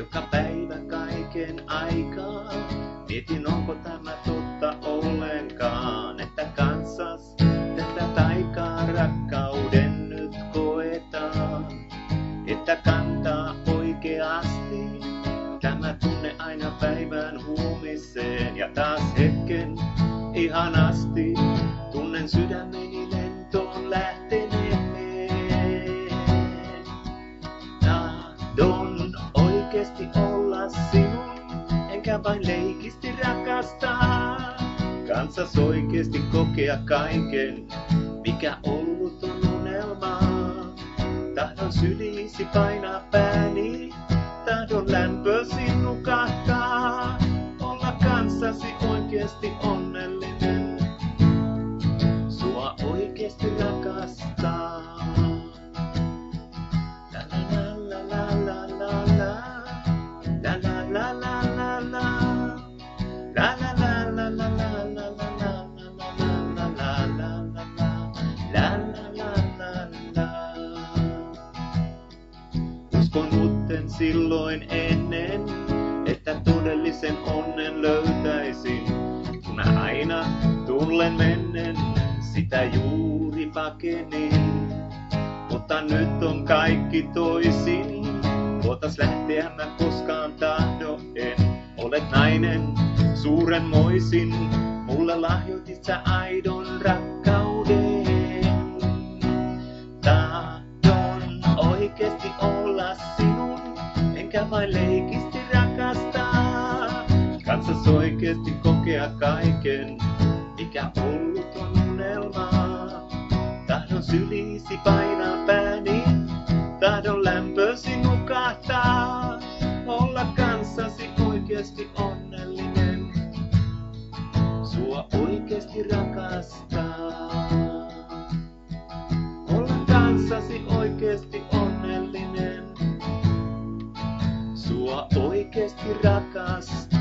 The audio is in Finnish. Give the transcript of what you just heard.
Joka päivä kaiken aikaa mietin, onko tämä totta ollenkaan, että kanssas tätä taikaa rakkauden nyt koetaan. Että kantaa oikeasti tämä tunne aina päivän huomiseen ja taas hetken ihanasti tunnen sydämeni lentoon lähteneen. Tahdon oikeesti olla sinun, enkä vain leikisti rakastaa. Kanssas oikeesti kokea kaiken, mikä ollut on unelmaa. Tahdon syliisi painaa pääni, tahdon lämpösi nukahtaa. Olla kanssasi oikeesti onnellinen, sua oikeesti rakastaa. Uskon mutten silloin ennen, että todellisen onnen löytäisin. Kun aina tullen mennen, sitä juuri pakenin. Mutta nyt on kaikki toisin, luotas lähteä mä koskaan tahdo en. Olet nainen, suurenmoisin, mulle lahjoitit sä aidon rakkauden. Tahdon oikeesti olla sinun, enkä vain leikisti rakastaa. Kanssas oikeesti kokea kaiken, mikä ollut on unelmaa. Tahdon syliisi painaa pääni, tahdon lämpösi nukahtaa. Olla kanssasi oikeesti onnellinen, sua oikeesti rakastaa. Olla kanssasi oikeesti onnellinen, sua oikeesti rakastaa.